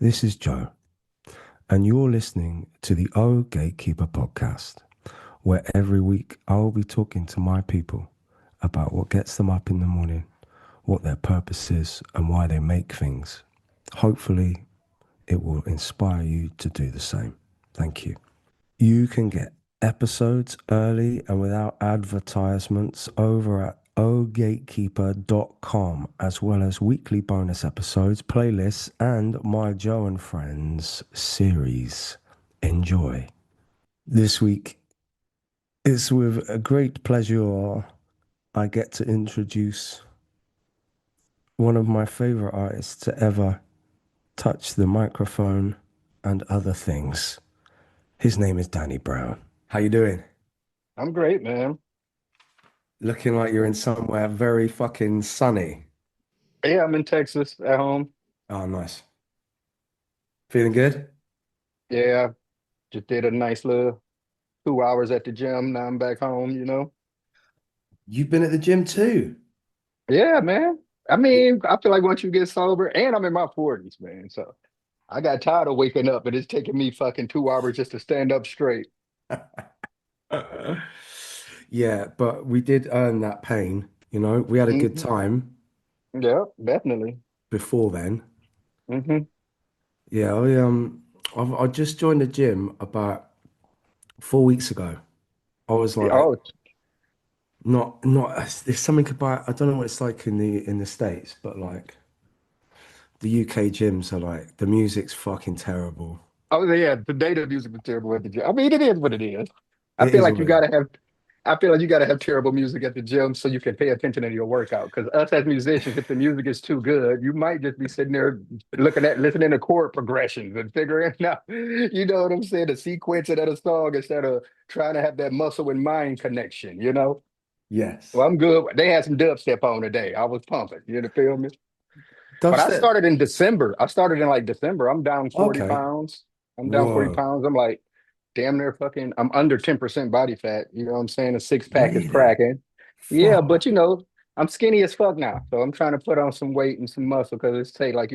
this is Joe, and you're listening to the Oh Gatekeeper podcast, where every week I'll be talking to my people about what gets them up in the morning, what their purpose is, and why they make things. Hopefully, it will inspire you to do the same. Thank you. You can get episodes early and without advertisements over at ohgatekeeper.com, as well as weekly bonus episodes, playlists, and my Joe and Friends series. Enjoy. This week, it's with a great pleasure I get to introduce one of my favorite artists to ever touch the microphone and other things. His name is Danny Brown. How you doing? I'm great, man. Looking like you're in somewhere very fucking sunny. Yeah, I'm in Texas at home. Oh, nice. Feeling good? Yeah, just did a nice little 2 hours at the gym. Now I'm back home. You've been at the gym too. Yeah, man. I mean, I feel like once you get sober, and I'm in my 40s, man. So I got tired of waking up, and it's taking me fucking 2 hours just to stand up straight. Yeah, but we did earn that pain, you know. We had a good Hmm. time Yeah, definitely. before then. Hmm. Yeah, I just joined the gym about 4 weeks ago. I was like, Oh, not there's something about I don't know what it's like in the States, but like the UK gyms are like the music's fucking terrible. oh yeah. Today the music was terrible at the gym. I mean, it is what it is. I It feel is like what you it is. gotta have I feel like you got to have terrible music at the gym so you can pay attention to your workout. Because us as musicians, if the music is too good, you might just be sitting there listening to chord progressions and figuring out, you know what I'm saying, the sequence of that song instead of trying to have that muscle and mind connection. Well, Yes. I'm good. They had some dubstep on today. I was pumping. You know, feel me? But I Dubstep. started in December. I started in like December. I'm down 40 Okay. pounds. I'm down 40 Whoa. pounds. I'm like damn near fucking, I'm under 10% body fat. You know what I'm saying? A six pack is Really? cracking. Yeah, but Fuck. I'm skinny as fuck now. So I'm trying to put on some weight and some muscle because it's say like,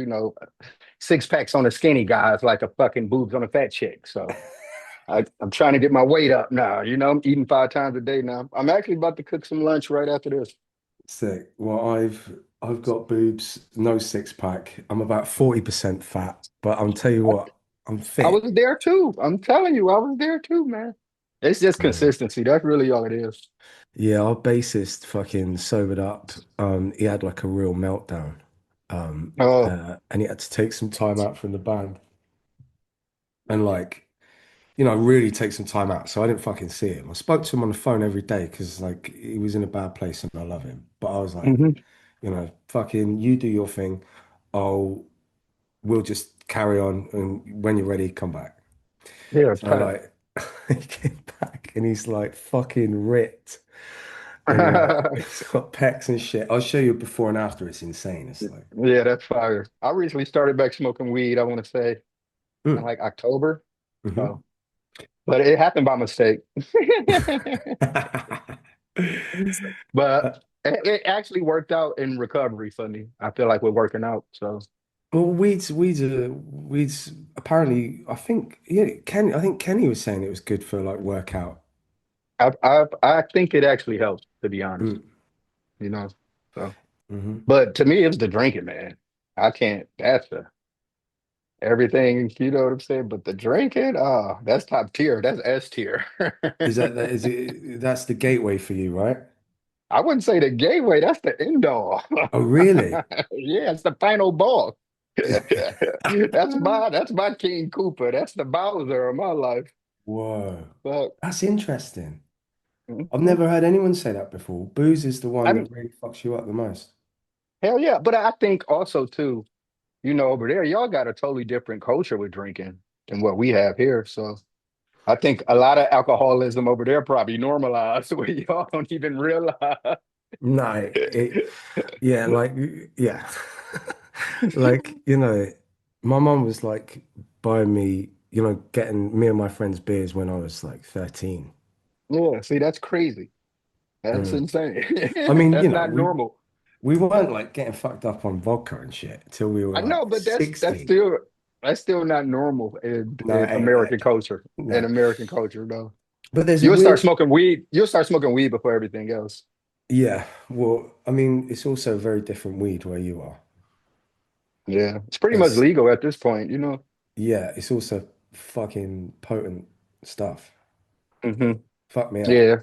six packs on a skinny guy is like a fucking boobs on a fat chick. So I'm trying to get my weight up now. I'm eating 5 times a day now. I'm actually about to cook some lunch right after this. Sick. Well, I've got boobs, no six pack. I'm about 40% fat, but I'll tell you I, what, I'm I fit. was there too. I'm telling you, I was there too, man. It's just Yeah. consistency. That's really all it is. Yeah, our bassist fucking sobered up. He had like a real meltdown. Oh, And he had to take some time out from the band and like, you know, really take some time out. So I didn't fucking see him. I spoke to him on the phone every day because like he was in a bad place and I love him. But I was like, hmm, you know, fucking you do your thing. I'll we'll just carry on and when you're ready, come back. yeah, So like he came back and he's like fucking ripped and like he's got pecs and shit. I'll show you before and after. It's insane. It's like, Yeah, that's fire. I recently started back smoking weed, I want to say in mm, like October. hmm. So, but it happened by mistake. But Uh, it actually worked out in recovery for me. I feel like we're working out. So well, weeds. Apparently, I think yeah, Ken. I think Kenny was saying it was good for like workout. I think it actually helps, to be honest, Mm, you know. So, hmm. but to me, it's the drinking, man. I can't, that's the everything, you know what I'm saying? But the drinking, that's top tier. That's S tier. Is it? That's the gateway for you, right? I wouldn't say the gateway, that's the end all. Oh, really? Yeah, it's the final boss. That's my King Cooper. That's the Bowser of my life. Whoa, But that's interesting. I've mhm. never heard anyone say that before. Booze is the one I'm that really fucks you up the most. hell yeah. But I think also too, over there, y'all got a totally different culture with drinking than what we have here. So I think a lot of alcoholism over there probably normalized where y'all don't even realize. No, yeah, like, yeah. Like, you know, my mum was like buying me, you know, getting me and my friends beers when I was like 13. Yeah, see, that's crazy. That's Mm. insane. I mean, you That's know, not we normal. we weren't like getting fucked up on vodka and shit till we were I know, like but that's 16. still. That's still not normal No, in American culture. In no. American culture, though. But there's a You'll start weird, smoking weed. You'll start smoking weed before everything else. yeah. Well, I mean, it's also very different weed where you are. Yeah, it's pretty much It's legal at this point, you know. yeah, it's also fucking potent stuff. Hmm. Fuck me up. Yeah.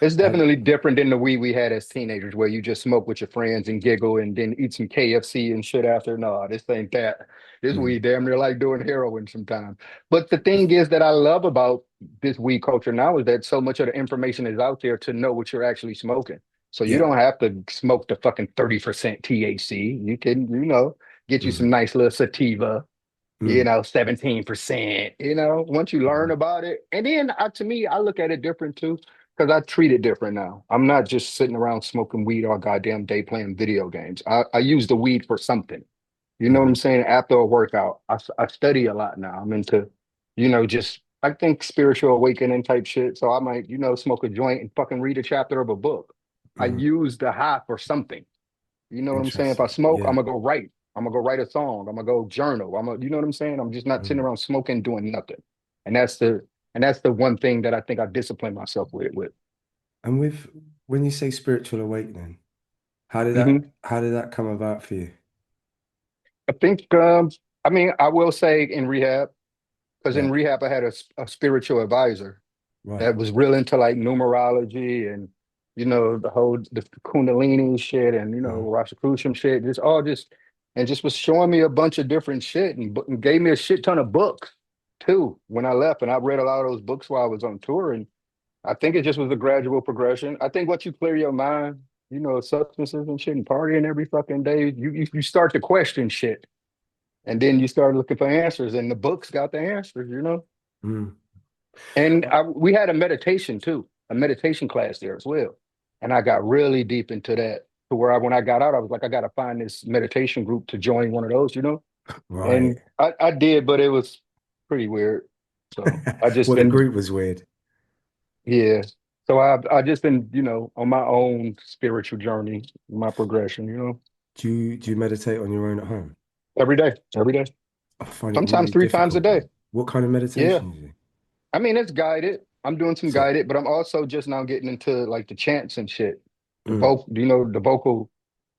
It's I definitely different than the weed we had as teenagers, where you just smoke with your friends and giggle and then eat some KFC and shit after. No, this ain't that. This mm, weed damn near like doing heroin sometimes. But the thing is that I love about this weed culture now is that so much of the information is out there to know what you're actually smoking. So you yeah. don't have to smoke the fucking 30% THC. You can, get you some Mm, nice little sativa, mm, 17%, once you learn about it. And then to me, I look at it different too, because I treat it different now. I'm not just sitting around smoking weed all goddamn day playing video games. I use the weed for something. You know what I'm mm, saying? After a workout, I study a lot now. I'm into, just, I think spiritual awakening type shit. So I might, smoke a joint and fucking read a chapter of a book. I mm. use the high for something. You know what I'm saying? If I Interesting. smoke, I'm Yeah. gonna go write. I'm gonna go write a song. I'm gonna go journal. You know what I'm saying? I'm just not sitting Mm. around smoking, doing nothing. And that's the one thing that I think I discipline myself with. And with when you say spiritual awakening, Hmm. how did that come about for you? I think, I mean, I will say in rehab, because Yeah. in rehab I had a spiritual advisor Right. that was real into like numerology and the Kundalini shit and Mm, Rosicrucian shit, just was showing me a bunch of different shit and gave me a shit ton of books too when I left. And I read a lot of those books while I was on tour. And I think it just was a gradual progression. I think once you clear your mind, substances and shit and partying every fucking day, you start to question shit. And then you start looking for answers, and the books got the answers. mm. And Uh, we had a meditation too, a meditation class there as well. And I got really deep into that to where when I got out, I was like, I got to find this meditation group to join one of those. right. And I did, but it was pretty weird. So I just Well, the been, group was weird. yeah. So I just been, on my own spiritual journey, my progression, Do you meditate on your own at home? every day, I find it sometimes really 3 times a difficult, day. man. What kind of Yeah. meditation is it? I mean, it's guided. I'm doing some So, guided, but I'm also just now getting into like the chants and shit. mm, The vocal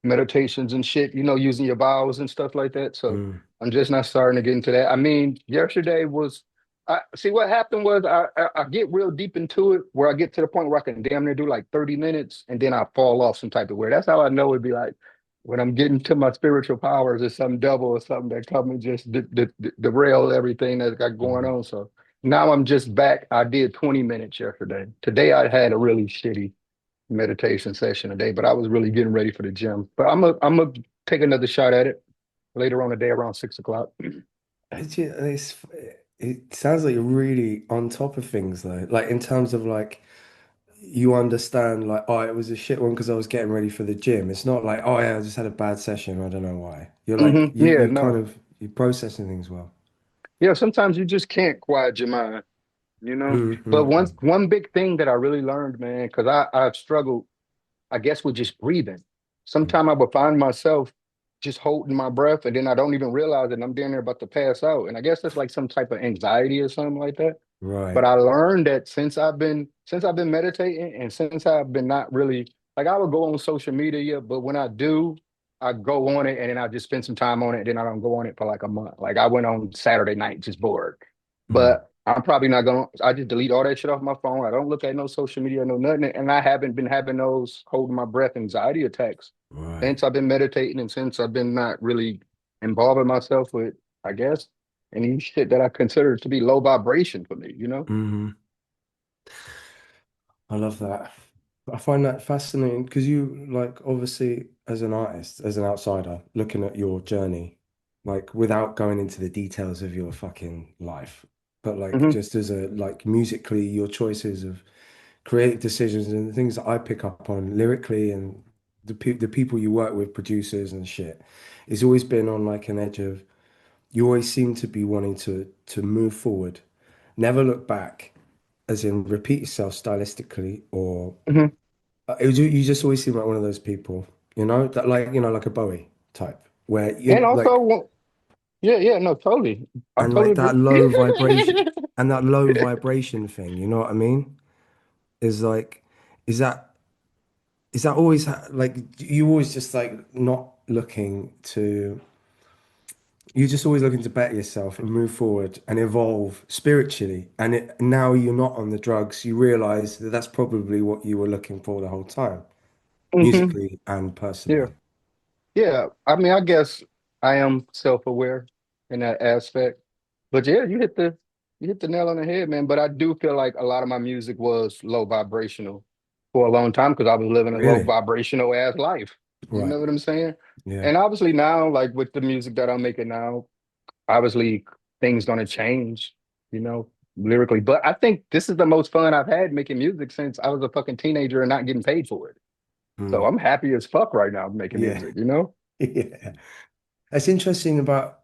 meditations and shit, using your vowels and stuff like that. So mm, I'm just not starting to get into that. I mean, yesterday was, I see what happened was I get real deep into it where I get to the point where I can damn near do like 30 minutes and then I fall off some type of way. That's how I know it'd be like when I'm getting to my spiritual powers or something double or something that come and just derail everything that's got going mm. on. So now I'm just back. I did 20 minutes yesterday. Today I had a really shitty meditation session today, but I was really getting ready for the gym. But I'm gonna take another shot at it later on the day around 6 o'clock. It sounds like you're really on top of things though. Like in terms of like you understand like, oh, it was a shit one because I was getting ready for the gym. It's not like, oh yeah, I just had a bad session. I don't know why. You're like Yeah, you kind no. of you're processing things well. Yeah, sometimes you just can't quiet your mind. Mm, But mm, one big thing that I really learned, man, because I've struggled, I guess, with just breathing. mm. Sometimes I would find myself just holding my breath and then I don't even realize that I'm down there about to pass out. And I guess that's like some type of anxiety or something like that. But Right. I learned that since I've been meditating and since I've been not really like I would go on social media, but when I do, I go on it and then I just spend some time on it and then I don't go on it for like a month. Like I went on Saturday night just bored. Mm, But I'm probably not gonna I just delete all that shit off my phone. I don't look at no social media, no nothing. And I haven't been having those holding my breath anxiety attacks right. since I've been meditating and since I've been not really involving myself with, I guess, any shit that I consider to be low vibration for me. Hmm. I love that. I find that fascinating because you like obviously as an artist, as an outsider, looking at your journey, like without going into the details of your fucking life, but like Hmm. just as a like musically, your choices of creative decisions and the things that I pick up on lyrically and the people you work with, producers and shit, it's always been on like an edge of you always seem to be wanting to move forward, never look back, as in repeat yourself stylistically or Hmm. you just always seem like one of those people, that like like a Bowie type, where And you like, also, Yeah, yeah, no, totally. I And totally like that agree. low vibration and that low vibration thing, you know what I mean? Is like, is that always like you always just like not looking to you're just always looking to better yourself and move forward and evolve spiritually. And now you're not on the drugs, you realize that that's probably what you were looking for the whole time, Hmm. musically and Yeah. personally. Yeah. I mean, I guess I am self-aware in that aspect. But yeah, you hit the nail on the head, man. But I do feel like a lot of my music was low vibrational for a long time because I was living a low Really? vibrational ass life. You Right. know what I'm saying? Yeah. And obviously now, like with the music that I'm making now, obviously things gonna change, you know, lyrically. But I think this is the most fun I've had making music since I was a fucking teenager and not getting paid for it. So Mm. I'm happy as fuck right now making Yeah. music, you know? Yeah. It's interesting about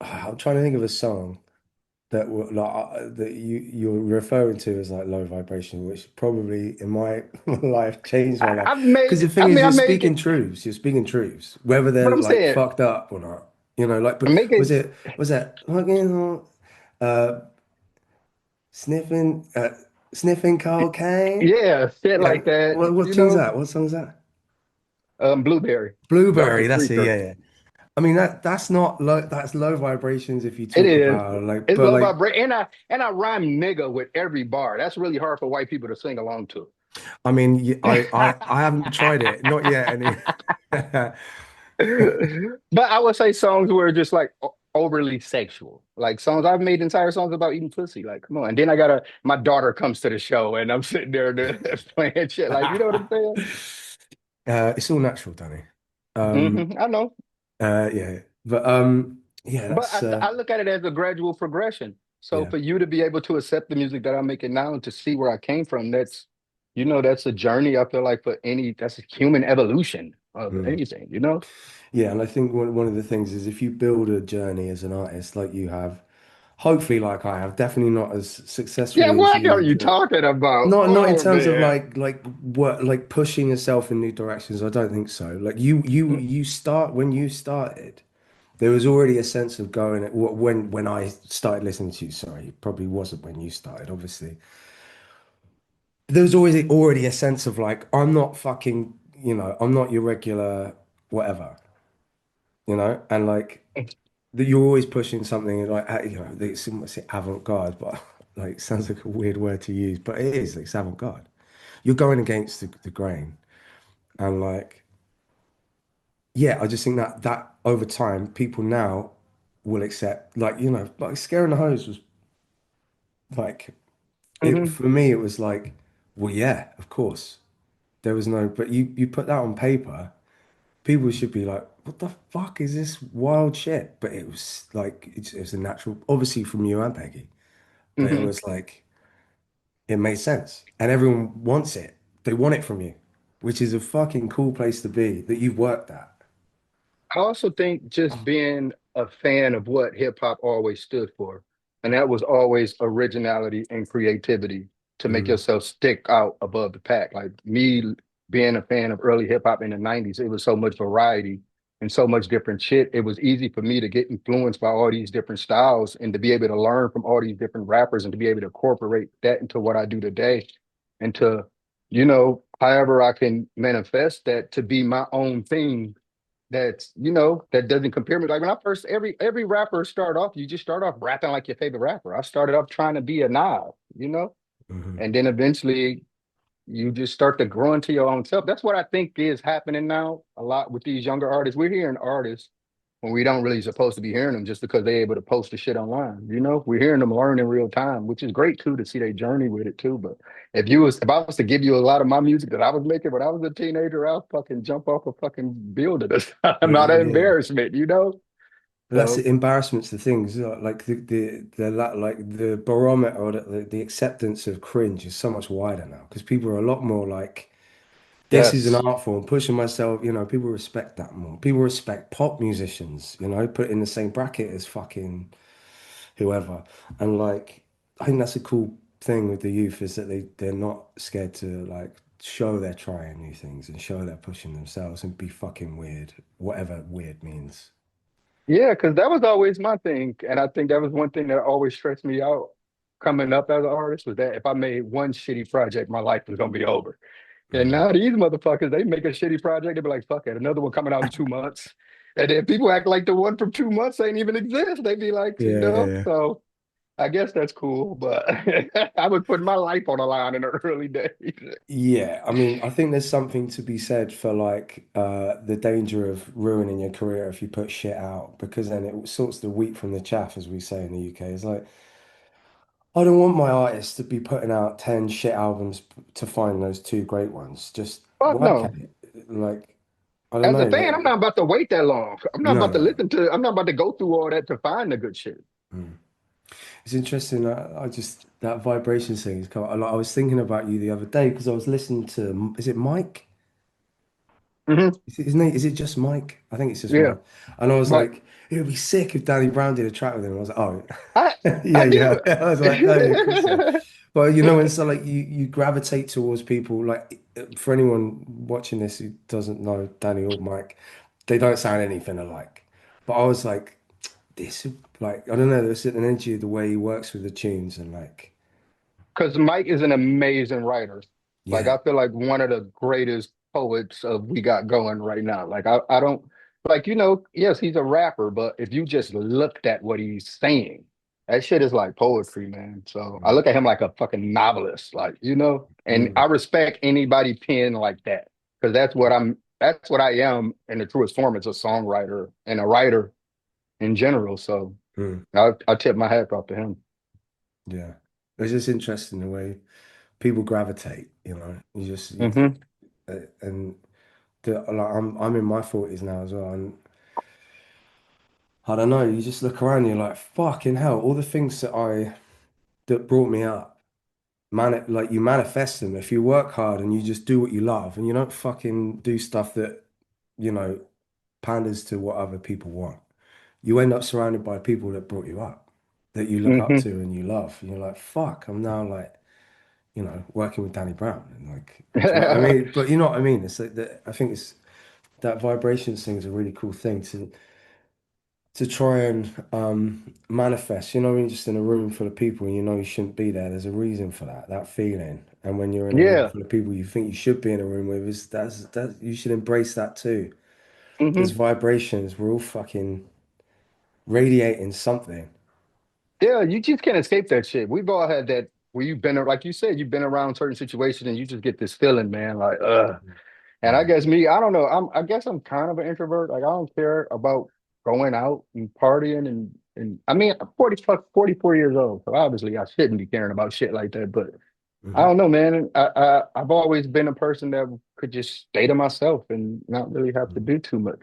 I'm trying to think of a song that you're referring to as like low vibration, which probably in my life changed my life. I've Because made, the thing I is, mean, I make it, you're speaking truths, whether but they're I'm like saying, fucked up or not. You know, like, I but make it, was that fucking uh sniffing sniffing cocaine? yeah, shit Yeah. like that, What you tune's know? that? What song's that? Blueberry, Dr. Blueberry, that's it, Freaker. yeah, yeah. I mean that's not low that's low vibrations if you It talk is. about like It's but low like vibration, and I rhyme nigga with every bar. That's really hard for white people to sing along to. I mean, I haven't tried it, not yet. Anyway. But I would say songs were just like overly sexual. Like songs I've made entire songs about eating pussy. Like, come on. And then I got my daughter comes to the show and I'm sitting there playing shit. Like, you know what I'm saying? It's all natural, Danny. I know. Yeah, but yeah, But that's I look at it as a gradual progression. So yeah, for you to be able to accept the music that I'm making now and to see where I came from, that's a journey. I feel like that's a human evolution of mm. anything, you know? Yeah, and I think one of the things is if you build a journey as an artist like you have, hopefully like I have, definitely not as Yeah, successfully as what are you, you but talking about? not in Oh terms of man. like work like pushing yourself in new directions. I don't think so. Like you start when you started. There was already a sense of going when I started listening to you. Sorry, it probably wasn't when you started, obviously. There was always already a sense of like, I'm not fucking, I'm not your regular whatever, and like that you're always pushing something like, it's almost say avant-garde, but like it sounds like a weird word to use, but it is, it's avant-garde. You're going against the grain, and like, yeah, I just think that over time, people now will accept, like, like Scaring the Hose was like, it Hmm. for me, it was like, well, yeah, of course. There was no, but you put that on paper, people should be like, what the fuck is this wild shit? But it was like, it was a natural, obviously from you and Peggy, but it Hmm. was like, it made sense. And everyone wants it. They want it from you, which is a fucking cool place to be that you've worked at. I also think just being a fan of what hip hop always stood for, and that was always originality and creativity to make Mm, yourself stick out above the pack. Like me being a fan of early hip hop in the 90s, it was so much variety and so much different shit. It was easy for me to get influenced by all these different styles and to be able to learn from all these different rappers and to be able to incorporate that into what I do today and to, however I can manifest that to be my own thing that doesn't compare me. Like when I first every rapper start off, you just start off rapping like your favorite rapper. I started off trying to be a Nav, mhm. and then eventually you just start to grow into your own self. That's what I think is happening now a lot with these younger artists. We're hearing artists when we don't really supposed to be hearing them just because they're able to post the shit online. We're hearing them learn in real time, which is great too to see their journey with it too. But if I was to give you a lot of my music that I was making when I was a teenager, I'll fucking jump off a fucking building. I'm not an Yeah. embarrassment. But that's So the embarrassment's the thing, like like the barometer or the acceptance of cringe is so much wider now because people are a lot more like this is an yes. art form, pushing myself, people respect that more. People respect pop musicians, put in the same bracket as fucking whoever. And like, I think that's a cool thing with the youth is that they're not scared to like show they're trying new things and show they're pushing themselves and be fucking weird, whatever weird means. Yeah, because that was always my thing. And I think that was one thing that always stressed me out coming up as an artist was that if I made one shitty project, my life was gonna be over. And Mm. now these motherfuckers, they make a shitty project, they be like, fuck it, another one coming out in 2 months. And then people act like the one from 2 months ain't even exist. They be like, Yeah, yeah. so I guess that's cool, but I would put my life on the line in the early days. Yeah, I mean, I think there's something to be said for like the danger of ruining your career if you put shit out because then it sorts the wheat from the chaff, as we say in the UK. It's like I don't want my artists to be putting out 10 shit albums to find those two great ones. Just Fuck work at no. it. Like, I don't As a know, fan, I'm like not about to wait that long. I'm not no, about to no. I'm not about to go through all that to find the good shit. Mm. It's interesting. I just that vibration thing is come. I was thinking about you the other day because I was listening to, is it Mike? Hmm. Is it his name? Is it just Mike? I think it's just Yeah. Mike. And I was But like, it would be sick if Danny Brown did a track with him. I was like, oh, I yeah, I yeah. do. I was like, oh, yeah, of course, yeah. But you know, when so like you gravitate towards people like for anyone watching this who doesn't know Danny or Mike, they don't sound anything alike. But I was like, this like I don't know, there's an energy of the way he works with the tunes and like, Because Mike is an amazing writer. Like yeah. I feel like one of the greatest poets of we got going right now. Like I don't like yes, he's a rapper, but if you just looked at what he's saying, that shit is like poetry, man. So I Mm, look at him like a fucking novelist, and mm, I respect anybody pen like that because that's what I am in the truest form as a songwriter and a writer in general. So mm, I tip my hat off to him. yeah. It's just interesting the way people gravitate, you know. Hmm. And like I'm in my 40s now as well, and I don't know, you just look around, you're like, fucking hell, all the things that brought me up, man, like you manifest them if you work hard and you just do what you love and you don't fucking do stuff that, you know, panders to what other people want. You end up surrounded by people that brought you up, that you look up Hmm. to and you love. And you're like, fuck, I'm now like, you know, working with Danny Brown and like, do you know what I mean? But you know what I mean? It's like that, I think it's that vibrations thing is a really cool thing to try and manifest. You know, when you're just in a room full of people and you know you shouldn't be there, there's a reason for that, that feeling. And when you're in a room Yeah. full of people you think you should be in a room with, that you should embrace that too. There's Hmm. vibrations. We're all fucking radiating something. Yeah, you just can't escape that shit. We've all had that where you've been, like you said, you've been around certain situations and you just get this feeling, man, like, And I Mm, guess I don't know. I guess I'm kind of an introvert. Like I don't care about going out and partying and I mean, I'm 44 years old, so obviously I shouldn't be caring about shit like that. But I mhm, don't know, man. I've always been a person that could just stay to myself and not really have to mm. do too much.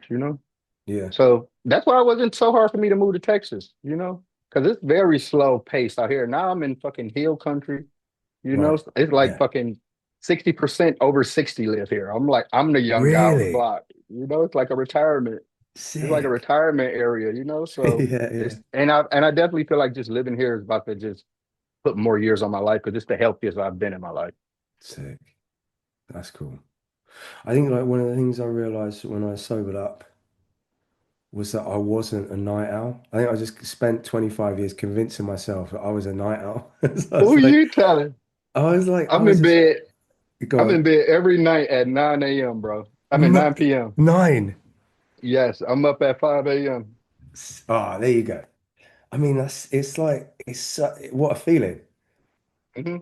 Yeah, So that's why it wasn't so hard for me to move to Texas, because it's very slow paced out here. Now I'm in fucking hill country. right. It's like Yeah. fucking 60% over 60 live here. I'm the young guy on the Really? block. It's like a retirement. It's like a Sick. retirement area. So Yeah, yeah. I definitely feel like just living here is about to just put more years on my life because it's the healthiest I've been in my life. Sick. That's cool. I think like one of the things I realized when I sobered up was that I wasn't a night owl. I think I just spent 25 years convincing myself that I was a night owl. So Who you telling? I I'm was in just bed. go I'm in on. bed every night at 9 a.m., bro. I mean 9 p.m. 9. Yes, I'm up at 5 a.m. Ah, there you go. I mean, it's like what a feeling. Hmm.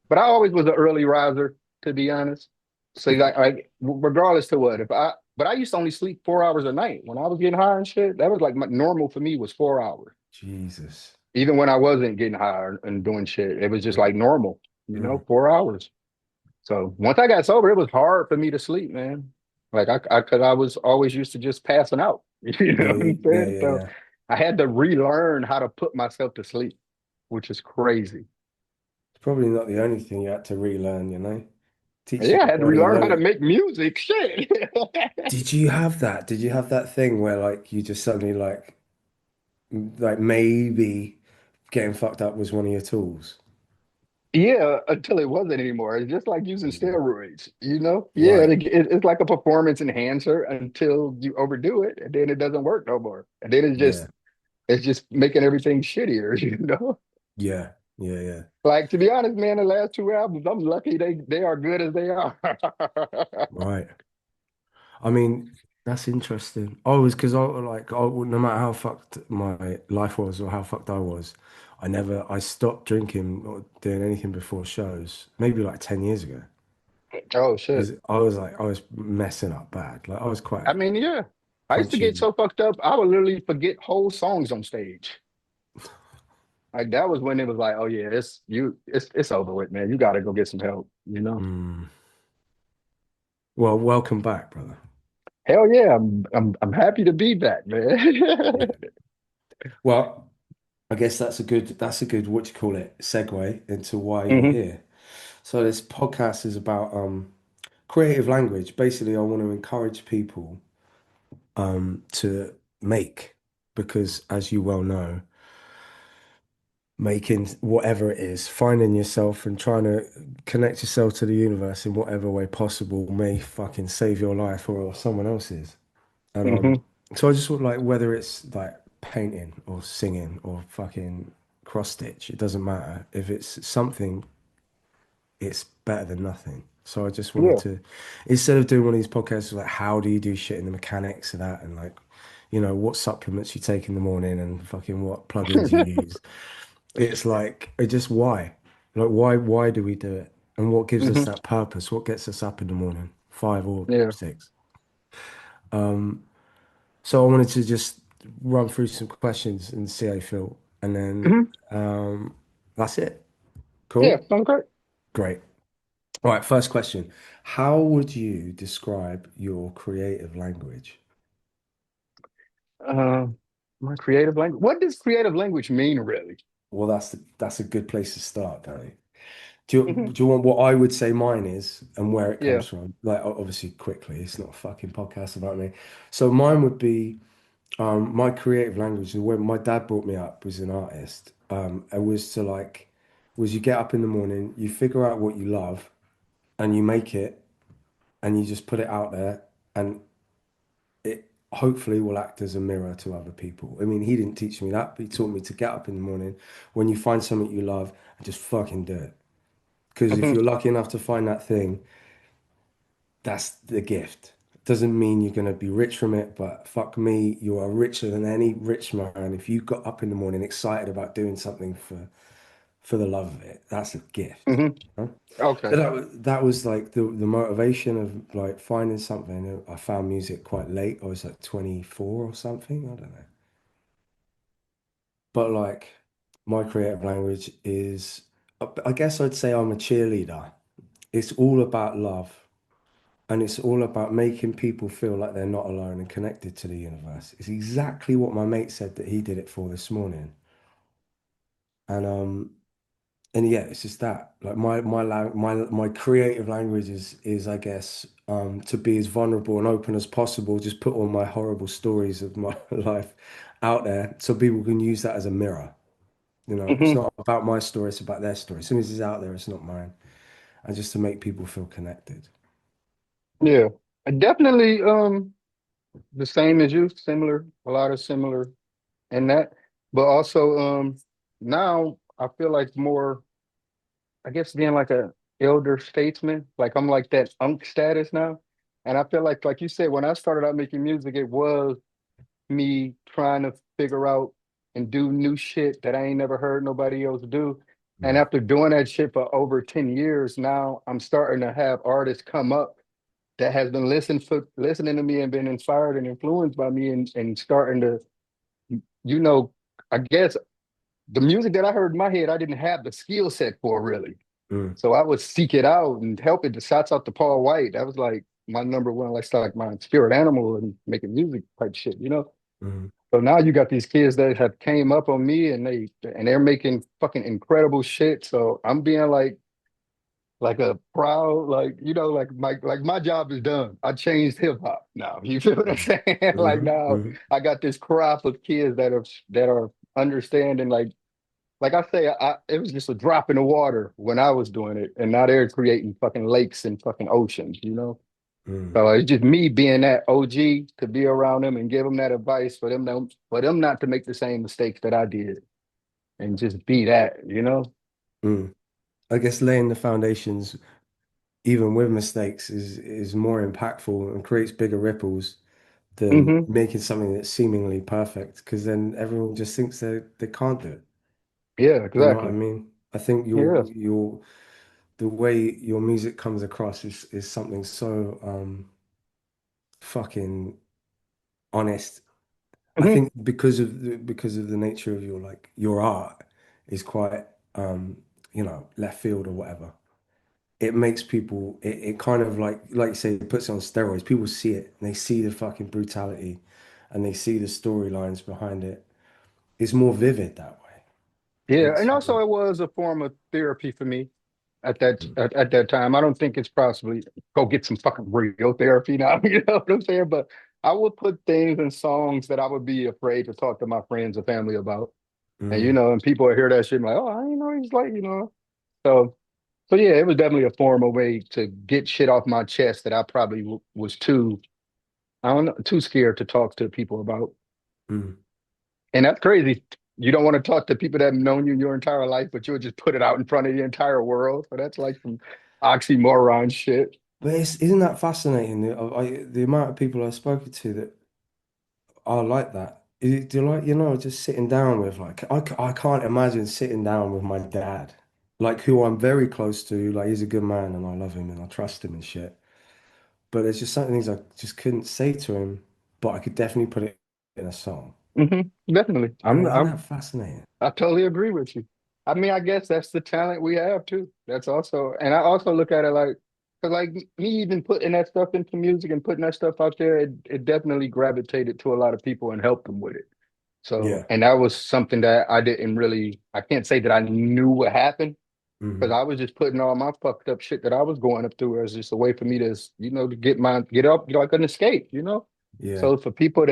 But I always was an early riser, to be honest. So like regardless to what, but I used to only sleep 4 hours a night when I was getting high and shit. That was like my normal for me was 4 hours. Jesus. Even when I wasn't getting high and doing shit, it was just Mm, like normal, mm, 4 hours. So once I got sober, it was hard for me to sleep, man. Like cause I was always used to just passing out. You know yeah, what I'm yeah, saying? yeah, So yeah. I had to relearn how to put myself to sleep, which is crazy. It's probably not the only thing you had to relearn, you know? Teach Yeah, your I had to body relearn how to when make music. Shit. did you have that? Did you have that thing where like you just suddenly like maybe getting fucked up was one of your tools? Yeah, until it wasn't anymore. It's just like using Mm. steroids, you know? Yeah, Right. it's like a performance enhancer until you overdo it, and then it doesn't work no more. And then Yeah. it's just making everything shittier, you know? Yeah. Yeah. Yeah. Like to be honest, man, the last two albums, I'm lucky they are good as they are. Right. I mean, that's interesting. I was because no matter how fucked my life was or how fucked I was, I stopped drinking or doing anything before shows, maybe like 10 years ago. Oh shit. Because I was messing up bad. Like I was quite I mean, yeah. I used to get punchy. so fucked up, I would literally forget whole songs on stage. Like that was when it was like, oh yeah, it's over with, man. You gotta go get some help, you know? Mm. Well, welcome back, brother. Hell yeah, I'm happy to be back, man. Yeah. Well, I guess that's a good what do you call it segue into why you're Hmm. here. So this podcast is about creative language. Basically, I want to encourage people to make because, as you well know, making whatever it is, finding yourself and trying to connect yourself to the universe in whatever way possible may fucking save your life or someone else's. And Hmm. so I just want like whether it's like painting or singing or fucking cross stitch, it doesn't matter. If it's something, it's better than nothing. So I just wanted Yeah. to, instead of doing one of these podcasts like how do you do shit in the mechanics of that and like, what supplements you take in the morning and fucking what plugins you use. It's like it just why? Like why do we do it? And what gives us Hmm. that purpose? What gets us up in the morning? 5 or 6. So I wanted to just run through some questions and see how you feel. And then Hmm. that's it. Yeah, Cool? sounds great. Great. All right, first question. How would you describe your creative language? Uh, my creative language. What does creative language mean, really? Well, that's a good place to start, Danny. Do Hmm. you want what I would say mine is and where it Yeah. comes from? Like obviously quickly, it's not a fucking podcast about me. So mine would be my creative language. When my dad brought me up was an artist. It was to like was you get up in the morning, you figure out what you love, and you make it, and you just put it out there, and it hopefully will act as a mirror to other people. I mean, he didn't teach me that, but he taught me to get up in the morning when you find something you love and just fucking do it. Because if Hmm. you're lucky enough to find that thing, that's the gift. Doesn't mean you're going to be rich from it, but fuck me, you are richer than any rich man. If you got up in the morning excited about doing something for the love of it, that's a gift. Hmm. Huh? Okay. So that was like the motivation of like finding something. I found music quite late. I was like 24 or something. I don't know. But like my creative language is, I guess I'd say I'm a cheerleader. It's all about love. And it's all about making people feel like they're not alone and connected to the universe. It's exactly what my mate said that he did it for this morning. And and yeah, it's just that. Like my creative language is I guess to be as vulnerable and open as possible, just put all my horrible stories of my life out there so people can use that as a mirror. It's Hmm. not about my story, it's about their story. As soon as it's out there, it's not mine. And just to make people feel connected. Yeah. I definitely the same as you, similar, a lot of similar in that. But also now I feel like more, I guess being like a elder statesman, like I'm like that unk status now. And I feel like you said, when I started out making music, it was me trying to figure out and do new shit that I ain't never heard nobody else do. And Mm, after doing that shit for over 10 years, now I'm starting to have artists come up that has been listening to me and been inspired and influenced by me and starting to, you know, I guess the music that I heard in my head, I didn't have the skill set for really. mm, So I would seek it out and help it. The shots out to Paul White. That was like my number one, like my spirit animal and making music type shit, you know? mm, So now you got these kids that have came up on me and they're making fucking incredible shit. So I'm being like a proud, like, you know, like my job is done. I changed hip hop now. You feel what I'm mm, saying? Like mhm, now mhm. I got this crop of kids that are understanding, like like I say, it was just a drop in the water when I was doing it, and now they're creating fucking lakes and fucking oceans, you know. Mm, So it's just me being that OG to be around them and give them that advice for them not to make the same mistakes that I did, and just be that, you know. mm. I guess laying the foundations, even with mistakes, is more impactful and creates bigger ripples than Hmm. making something that's seemingly perfect, because then everyone just thinks they can't do it. Yeah, You know what I exactly. mean? I think Yeah. your the way your music comes across is something so fucking honest. I Hmm. think because of the nature of your like your art is quite left field or whatever. It makes people it kind of like you say, it puts it on steroids. People see it and they see the fucking brutality and they see the storylines behind it. It's more vivid that way. Yeah, It's and also it was a form of therapy for me at that time. I don't think it's possibly go get some fucking real therapy now, you know what I'm saying? But I would put things in songs that I would be afraid to talk to my friends or family about. And you mm, know, and people would hear that shit and like, oh, I didn't know he's like, you know. So so yeah, it was definitely a form of way to get shit off my chest that I probably was too, I don't know, too scared to talk to people about. mm. And that's crazy. You don't want to talk to people that have known you your entire life, but you would just put it out in front of the entire world. So that's like some oxymoron shit. But isn't that fascinating? The amount of people I've spoken to that are like that. Do you like, just sitting down with like, I can't imagine sitting down with my dad, like who I'm very close to. Like he's a good man and I love him and I trust him and shit. But there's just some things I just couldn't say to him, but I could definitely put it in a song. Hmm. Definitely. Isn't that fascinating? I totally agree with you. I mean, I guess that's the talent we have too. That's also, and I also look at it like, cause like me even putting that stuff into music and putting that stuff out there, it definitely gravitated to a lot of people and helped them with it. So, Yeah. and that was something that I didn't really, I can't say that I knew what happened because Hmm. I was just putting all my fucked up shit that I was going up through as just a way for me to, you know, to get up, like an escape, you know? Yeah. So for people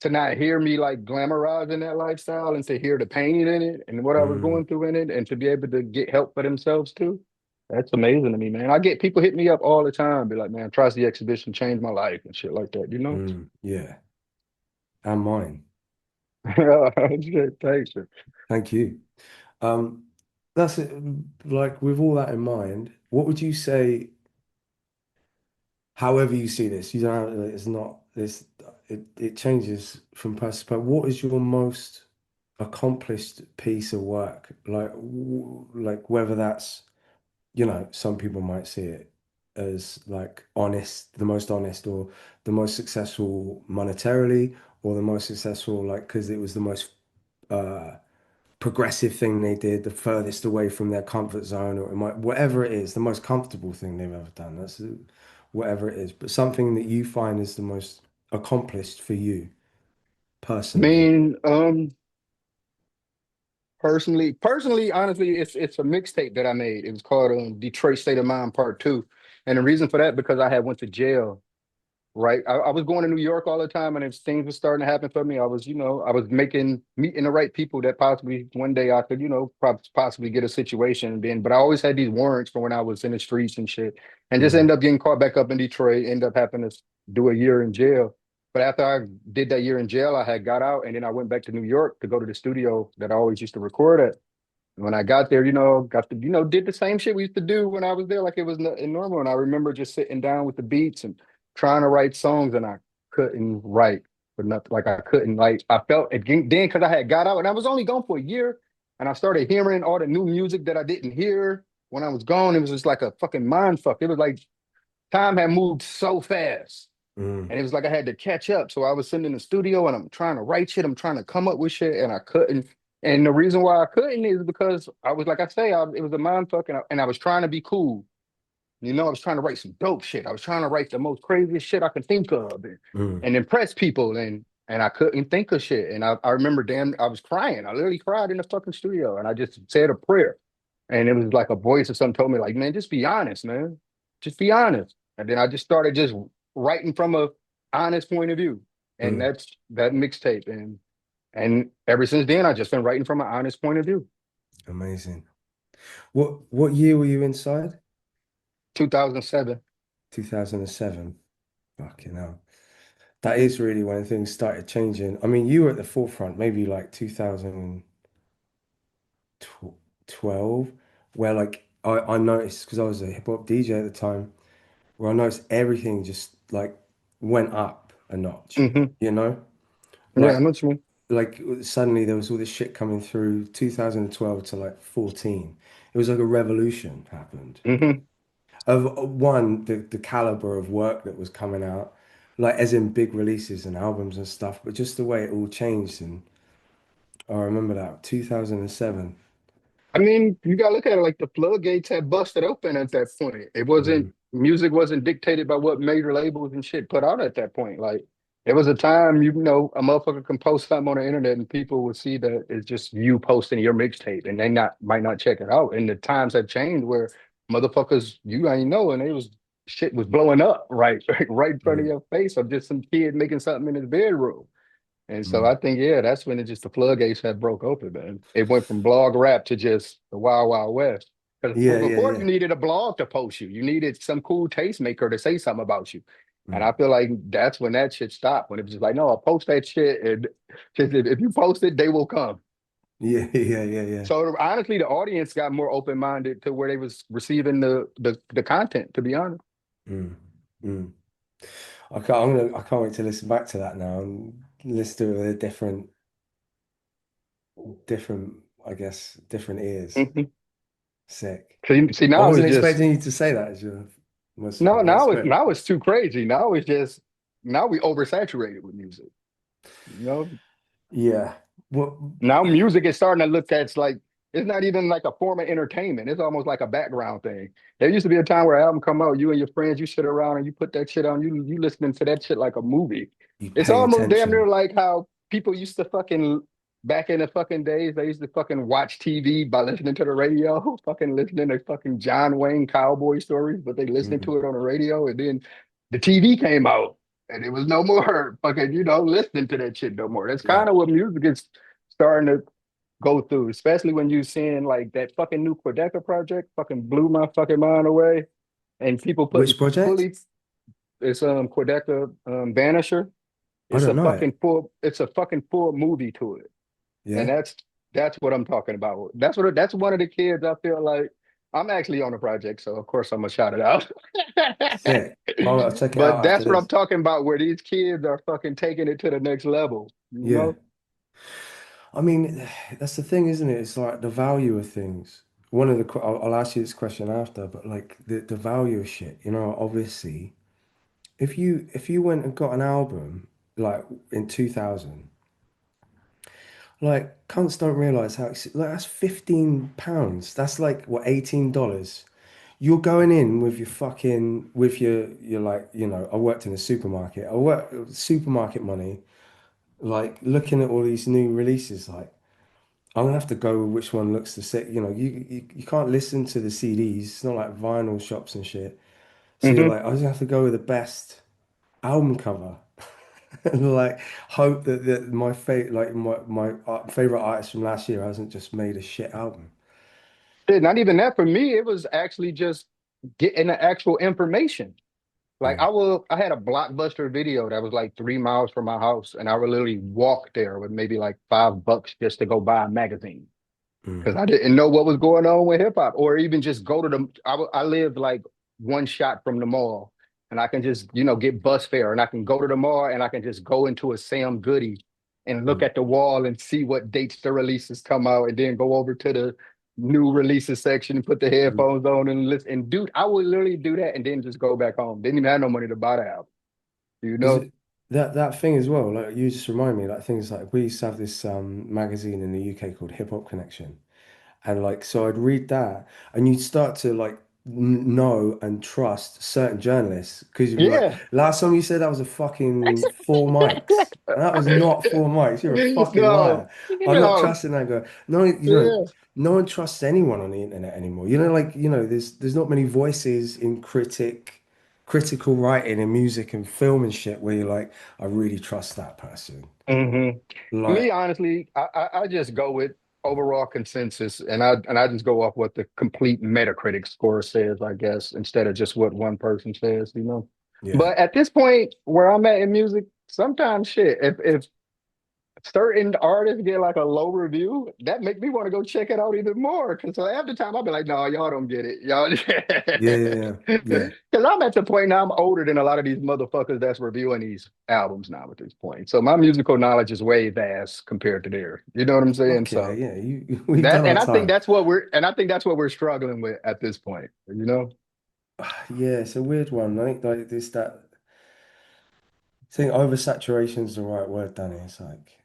to not hear me like glamorizing that lifestyle and to hear the pain in it and what I was Mm, going through in it and to be able to get help for themselves too, that's amazing to me, man. I get people hit me up all the time, be like, man, trust the exhibition changed my life and shit like that, you know? yeah. And mine. Shit, thanks. Thank you. Um, that's it. Like with all that in mind, what would you say? However you see this, you don't have, it's not this, it changes from person to person. What is your most accomplished piece of work? Like, like whether that's, some people might see it as like honest, the most honest, or the most successful monetarily, or the most successful, like, because it was the most uh progressive thing they did, the furthest away from their comfort zone, or it might, whatever it is, the most comfortable thing they've ever done. That's whatever it is, but something that you find is the most accomplished for you I personally. mean, personally, honestly, it's a mixtape that I made. It was called Detroit State of Mind Part Two, and the reason for that because I had went to jail. Right, I was going to New York all the time, and if things were starting to happen for me, I was, you know, I was meeting the right people that possibly one day I could, you know, possibly get a situation. And then, but I always had these warrants for when I was in the streets and shit, and just Mm, end up getting caught back up in Detroit. End up having to do a year in jail. But after I did that year in jail, I had got out, and then I went back to New York to go to the studio that I always used to record at. When I got there, you know, got to, you know, did the same shit we used to do when I was there, like it was normal. And I remember just sitting down with the beats and trying to write songs, and I couldn't write for nothing. Like I couldn't, like I felt again then because I had got out and I was only gone for a year, and I started hearing all the new music that I didn't hear when I was gone. It was just like a fucking mind fuck. It was like time had moved so fast. mm, And it was like I had to catch up. So I was sitting in the studio and I'm trying to write shit. I'm trying to come up with shit and I couldn't. And the reason why I couldn't is because I was like I say, it was a mind fuck and I was trying to be cool. You know, I was trying to write some dope shit. I was trying to write the most craziest shit I could think of mm, and impress people. And I couldn't think of shit. And I remember damn, I was crying. I literally cried in the fucking studio and I just said a prayer. And it was like a voice or something told me, like, man, just be honest, man. Just be honest. And then I just started just writing from a honest point of view. And mm. that's that mixtape. And ever since then, I've just been writing from an honest point of view. Amazing. What year were you inside? 2007. 2007. Fucking hell. That is really when things started changing. I mean, you were at the forefront, maybe like 2012, where like I noticed because I was a hip hop DJ at the time, where I noticed everything just like went up a notch, Hmm. you know? Yeah, I Like know what you mean. like suddenly there was all this shit coming through 2012 to like 14. It was like a revolution happened. Hmm. Of one, the caliber of work that was coming out, like as in big releases and albums and stuff, but just the way it all changed. And I remember that 2007. I mean, you gotta look at it like the floodgates had busted open at that point. It wasn't Mm, music wasn't dictated by what major labels and shit put out at that point. Like there was a time, a motherfucker can post something on the internet and people would see that it's just you posting your mixtape and they not might not check it out. And the times have changed where motherfuckers you ain't know and it was shit was blowing up right in front of mm, your face of just some kid making something in his bedroom. And so mm. I think, yeah, that's when it just the floodgates had broke open, man. It went from blog rap to just the wild, wild west. Because Yeah, yeah, before you yeah. needed a blog to post you, you needed some cool tastemaker to say something about you. And I Mm. feel like that's when that shit stopped. When it was just like, no, I'll post that shit, and just if you post it, they will come. Yeah, yeah, yeah, yeah. So honestly, the audience got more open minded to where they was receiving the content. To be honest. Mm, mm. I can't wait to listen back to that now and listen to it with a different, I guess, different ears. Mhm. Sick. See, I now wasn't it's just expecting you to say that as your most no, from the script. now it's too crazy. Now it's just now we oversaturated with music. You know, Yeah. What? now music is starting to look at like it's not even like a form of entertainment. It's almost like a background thing. There used to be a time where an album come out, you and your friends, you sit around and you put that shit on. You listening to that shit like a movie. You It's pay almost damn near attention. like how people used to fucking back in the fucking days. They used to fucking watch TV by listening to the radio, fucking listening to fucking John Wayne cowboy stories, but they listening Mm, to it on the radio, and then the TV came out. And it was no more fucking, listening to that shit no more. That's yeah. kind of what music is starting to go through, especially when you seeing like that fucking new Quedeca project fucking blew my fucking mind away. And people putting Which project? fully it's Quedeca Vanisher. I don't know it. It's a fucking full movie to it. And Yeah. that's what I'm talking about. That's one of the kids I feel like I'm actually on the project, so of course I'm gonna shout it out. Sick. I'll check it But out after that's what I'm this. talking about, where these kids are fucking taking it to the next level, you Yeah. know? I mean, that's the thing, isn't it? It's like the value of things. One of the, I'll ask you this question after, but like the value of shit, obviously, if you went and got an album like in 2000, like cunts don't realize like that's £15. That's like what, $18. You're going in with your fucking with your like, I worked in a supermarket. I worked supermarket money, like looking at all these new releases, like I'm gonna have to go with which one looks the sick. You can't listen to the CDs. It's not like vinyl shops and shit. So you're Hmm. like, I just have to go with the best album cover. And like hope that my favorite artist from last year hasn't just made a shit album. Not even that for me. It was actually just getting the actual information. Like Mm, I had a blockbuster video that was like 3 miles from my house, and I would literally walk there with maybe like $5 just to go buy a magazine mm, because I didn't know what was going on with hip hop, or even just go to the. I lived like one shot from the mall, and I can just get bus fare, and I can go to the mall, and I can just go into a Sam Goody and look mm, at the wall and see what dates the releases come out, and then go over to the new releases section and put the mm. headphones on and listen. And dude, I would literally do that and then just go back home. Didn't even have no money to buy the album, you Is know? it that thing as well? Like you just remind me, like things like we used to have this magazine in the UK called Hip Hop Connection. And like, so I'd read that, and you'd start to like know and trust certain journalists because you'd be like, Yeah. last time you said that was a fucking four mics, and that was not four mics. You're a fucking No, liar. I'm not no, trusting that guy. No, yeah. no one trusts anyone on the internet anymore. There's not many voices in critic. critical writing in music and film and shit where you're like, I really trust that person. Hmm. Me, Like, honestly, I just go with overall consensus, and I just go off what the complete Metacritic score says, I guess, instead of just what one person says, you know. yeah. But at this point, where I'm at in music, sometimes shit, if certain artists get like a low review, that make me want to go check it out even more. Because so half the time I'll be like, no, y'all don't get it. Y'all, Yeah, yeah, yeah. Yeah. because I'm at the point now I'm older than a lot of these motherfuckers that's reviewing these albums now at this point. So my musical knowledge is way vast compared to theirs. You know what I'm saying? Okay, So yeah, we've that done our and time. I think that's what we're struggling with at this point. You know? Yeah, it's a weird one. I think like this that I think oversaturation is the right word, Danny. It's like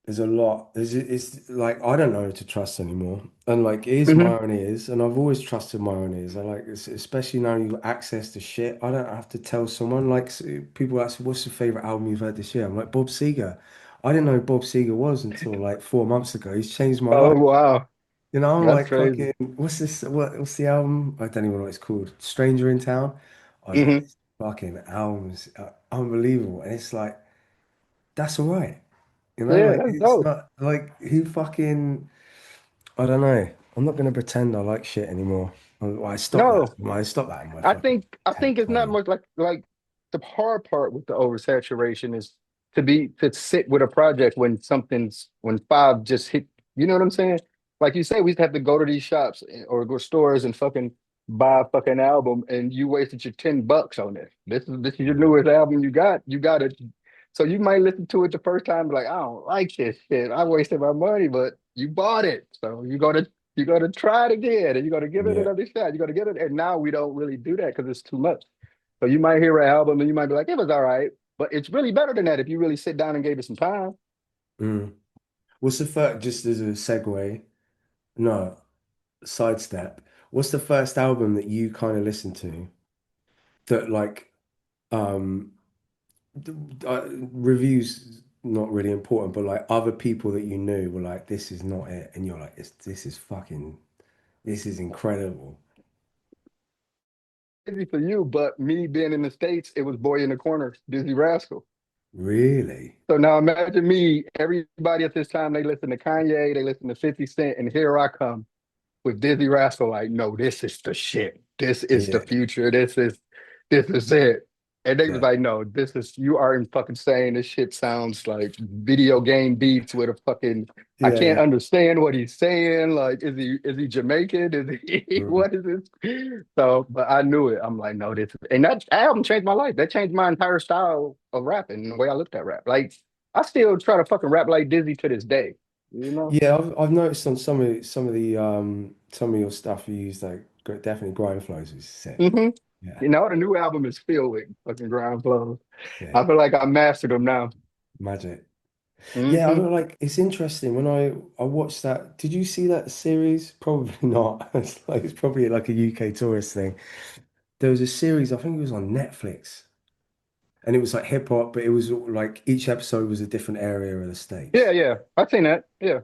there's a lot. It's like I don't know who to trust anymore. And like it is Hmm. my own ears, and I've always trusted my own ears. I like especially now you got access to shit. I don't have to tell someone. Like people ask, "What's your favorite album you've heard this year?" I'm like Bob Seger. I didn't know who Bob Seger was until like 4 months ago. He's changed my Oh life. wow, You know, I'm that's like crazy. fucking. What's this? What's the album? I don't even know what it's called. Stranger in Town. I was like, Hmm. this fucking album's unbelievable, and it's like that's all right. You know, Yeah, like that's it's dope. not like who fucking. I don't know. I'm not gonna pretend I like shit anymore. I stopped that. No, I stopped that in my I fucking think I 10, think it's not 20. much like the hard part with the oversaturation is to sit with a project when five just hit. You know what I'm saying? Like you say, we used to have to go to these shops or go stores and fucking buy a fucking album, and you wasted your $10 on it. This is your Mm, newest album you got. You got it. So you might listen to it the first time, like I don't like this shit. I wasted my money, but you bought it, so you're gonna try it again, and you're gonna give it yeah. another shot. You're gonna give it, and now we don't really do that because it's too much. So you might hear an album and you might be like, it was all right, but it's really better than that if you really sit down and gave it some time. Mm. What's the first? Just as a segue, no sidestep. What's the first album that you kind of listened to that like um reviews not really important, but like other people that you knew were like, this is not it, and you're like, this is fucking, this is incredible. Easy for you, but me being in the States, it was Boy in the Corner, Dizzy Rascal. Really? So now imagine me, everybody at this time, they listen to Kanye, they listen to 50 Cent, and here I come with Dizzy Rascal, like, no, this is the shit. This is the Yeah, future. This is it. And they was yeah, like, no, this is you are in fucking saying this shit sounds like video game beats with a fucking I yeah, can't yeah. understand what he's saying. Like, is he Jamaican? Is he Mm. what is this? So, but I knew it. I'm like, no, this is, and that album changed my life. That changed my entire style of rapping and the way I looked at rap. Like, I still try to fucking rap like Dizzy to this day, you know? Yeah, I've noticed on some of your stuff you use like definitely grind flows is sick. Hmm. Yeah, You know, the new album is filled with fucking ground flows. I sick. feel like I mastered them now. Magic. Yeah, I Hmm. feel like it's interesting when I watched that. Did you see that series? Probably not. It's probably like a UK tourist thing. There was a series, I think it was on Netflix, and it was like hip hop, but it was like each episode was a different area of the Yeah, States. yeah. I've seen that. Yeah.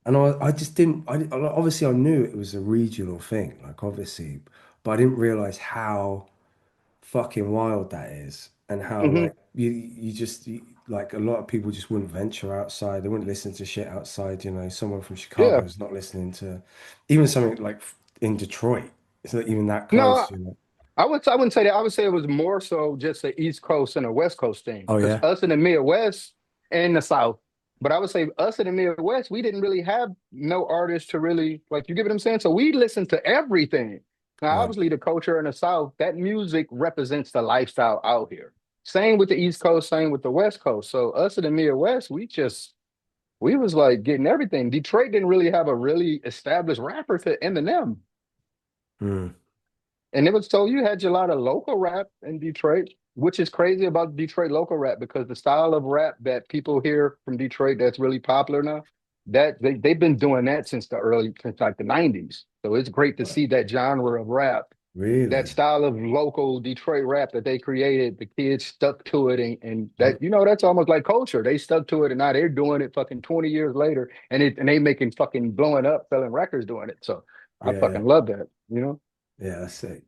And I just didn't, obviously I knew it was a regional thing, like obviously, but I didn't realize how fucking wild that is and how Hmm. like like a lot of people just wouldn't venture outside. They wouldn't listen to shit outside. You know, someone from Chicago Yeah. is not listening to even something like in Detroit. It's not even that No, close, you know. I wouldn't say that. I would say it was more so just the East Coast and the West Coast thing. Oh Because yeah, us in the Midwest and the South, but I would say us in the Midwest, we didn't really have no artists to really like. You get what I'm saying? So we listened to everything. Now, right. obviously, the culture in the South, that music represents the lifestyle out here. Same with the East Coast, same with the West Coast. So us in the Midwest, we was like getting everything. Detroit didn't really have a really established rapper to Eminem. Mm, And it was so you had a lot of local rap in Detroit, which is crazy about Detroit local rap because the style of rap that people hear from Detroit that's really popular now, that they've been doing that since like the 90s. So it's great to right. see that genre of rap, that Really? style of local Detroit rap that they created. The kids stuck to it and I'm, that that's almost like culture. They stuck to it and now they're doing it fucking 20 years later and they making fucking blowing up, selling records doing it. So I yeah, yeah, fucking love that, you know? yeah. That's it.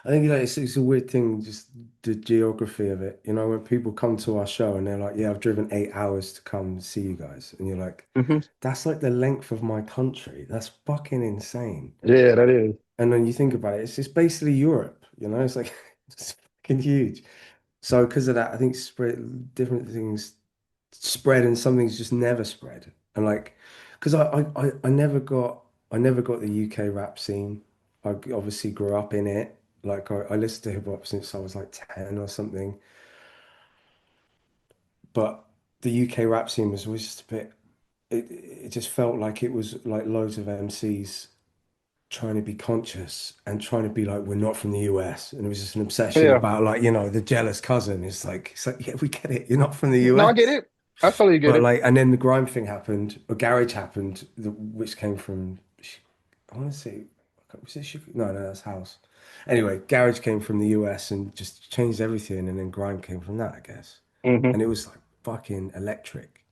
I think it's a weird thing, just the geography of it. You know, when people come to our show and they're like, "Yeah, I've driven 8 hours to come see you guys," and you're like, Hmm. "That's like the length of my country. That's fucking insane." Yeah, that is. And then you think about it, it's just basically Europe. You know, it's like it's fucking huge. So because of that, I think spread different things spread and some things just never spread. And like, because I never got the UK rap scene. I obviously grew up in it. Like I listened to hip hop since I was like 10 or something. But the UK rap scene was just a bit. It just felt like it was like loads of MCs trying to be conscious and trying to be like we're not from the US, and it was just an obsession Yeah. about like the jealous cousin. It's like yeah, we get it, you're not from the No, I get US. it. I totally get But it. like, and then the grime thing happened, or garage happened, which came from, I want to say, was it Chicago? No, that's house. Anyway, garage came from the US and just changed everything, and then grime came from that, I guess. Hmm. And it was like fucking electric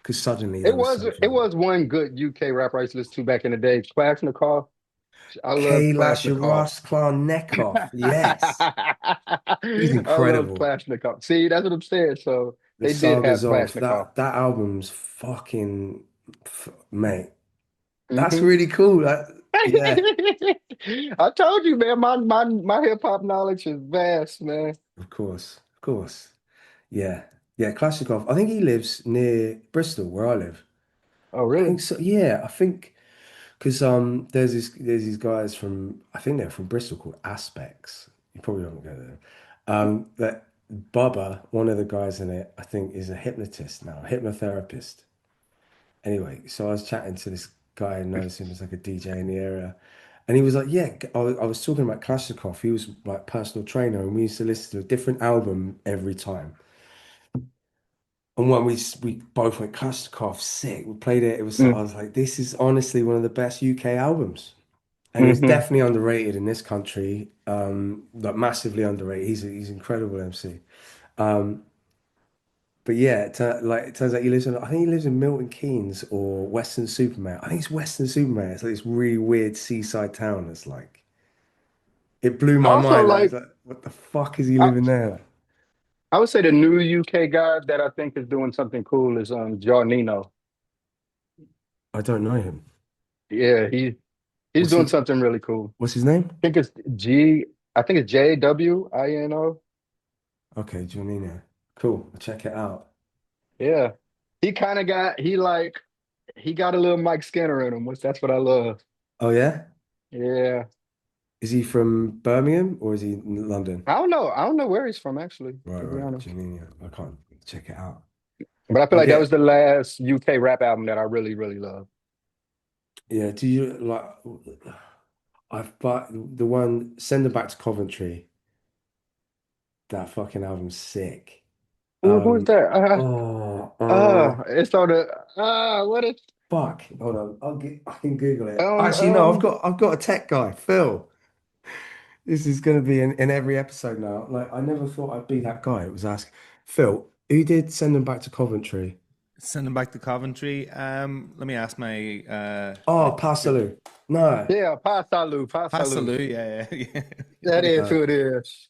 because suddenly It there was was it something. was one good UK rapper I used to listen to back in the day. Klashnikov. I love Kailash Klashnikov. Raskolnikov, yes, he's I love incredible. Klashnikov. See, that's what I'm saying. So The they did have sagas of Klashnikov. that album's fucking mate. That's Hmm. really cool. Yeah, I told you, man, my hip hop knowledge is vast, man. of course, of course. Yeah, yeah, Klashikov. I think he lives near Bristol, where I live. Oh, I really? think so. Yeah, I think because there's these guys from I think they're from Bristol called Aspects. You probably haven't go there. That Bubba, one of the guys in it, I think is a hypnotist now, a hypnotherapist. Anyway, so I was chatting to this guy who knows him as like a DJ in the area. And he was like, yeah, I was talking about Klashikov. He was like personal trainer, and we used to listen to a different album every time. And when we both went Klashnikov, sick. We played it. It was I Mm. was like, this is honestly one of the best UK albums, and he's Hmm. definitely underrated in this country. Like massively underrated. He's incredible MC. Um, but yeah, it turns out he lives in I think he lives in Milton Keynes or Western Supermare. I think it's Western Supermare. It's like this really weird seaside town. It's like it blew my Also, mind. I was like like, what the fuck is he I, living there? I would say the new UK guy that I think is doing something cool is Joe Nino. I don't know him. Yeah, he's What's doing he? something really cool. What's his name? I think it's G. I think it's JWINO. Okay, Janina. Cool. I'll check it out. Yeah, he kind of got he got a little Mike Skinner in him, which that's what I love. Oh yeah? Yeah, Is he from Birmingham or is he in London? I don't know. I don't know where he's from actually, Right, to be right. honest. Janina. I can't check it out. But I feel I like that was get, the last UK rap album that I really, really love. yeah, do you like I've but the one Send Them Back to Coventry, that fucking album's sick. Ooh, who is that? Oh, It's on the what is fuck. Hold on. I can Google it. um Actually, no, um I've got a tech guy, Phil. This is gonna be in every episode now. Like I never thought I'd be that guy. It was asked, Phil, who did Send Them Back to Coventry? Send them back to Coventry. Let me ask my Oh, Passaloo. No. yeah, Pasalu. Passaloo. Yeah, yeah, That yeah. is who it is.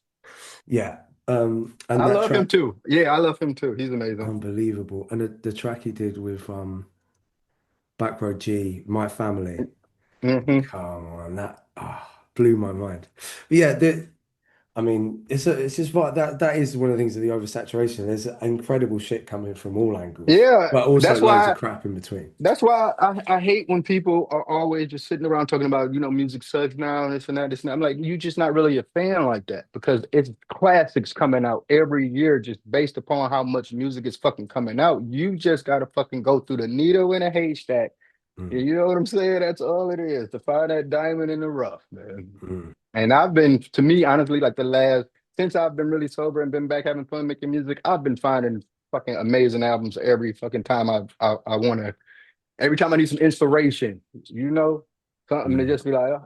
Yeah. And I that love him track, too. Yeah, I love him too. He's amazing. unbelievable. And the track he did with Back Row G, My Family. Hmm. Come on, that blew my mind. But yeah, I mean, it's just what that is one of the things of the oversaturation. There's incredible shit coming from all angles, Yeah, but also that's loads of why crap in between. That's why I hate when people are always just sitting around talking about, music sucks now, this and that, this and that. I'm like, you're just not really a fan like that because it's classics coming out every year just based upon how much music is fucking coming out. You just gotta fucking go through the needle in a haystack. Mm, You know what I'm saying? That's all it is to find that diamond in the rough, man. mm, And I've been, to me, honestly, like since I've been really sober and been back having fun making music, I've been finding fucking amazing albums every fucking time I want to. Every time I need some inspiration, something to mm. just be like,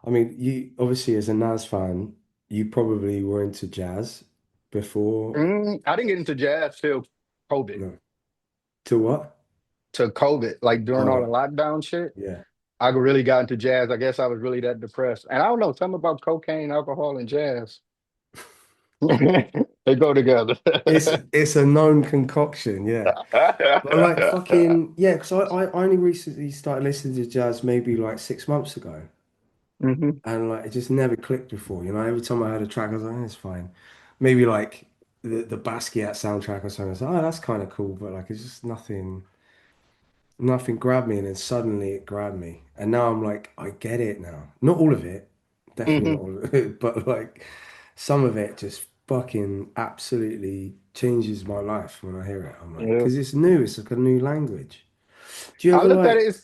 I mean, you obviously as a Nas fan, you probably were into jazz before. I didn't get into jazz till COVID. No, to what? To COVID, like during all the Oh, lockdown shit. yeah. I really got into jazz. I guess I was really that depressed. And I don't know, something about cocaine, alcohol, and jazz. They go together. It's a known concoction, yeah. But like fucking yeah, because I only recently started listening to jazz maybe like 6 months ago. hmm And like it just never clicked before. Every time I heard a track, I was like, it's fine. Maybe like the Basquiat soundtrack or something. I was like, oh, that's kind of cool, but like it's just nothing grabbed me, and then suddenly it grabbed me. And now I'm like, I get it now. Not all of it, definitely not hmm all of it, but like some of it just fucking absolutely changes my life when I hear it. I'm like, Yeah. because it's new, it's like a new language. Do you I ever look at like, it,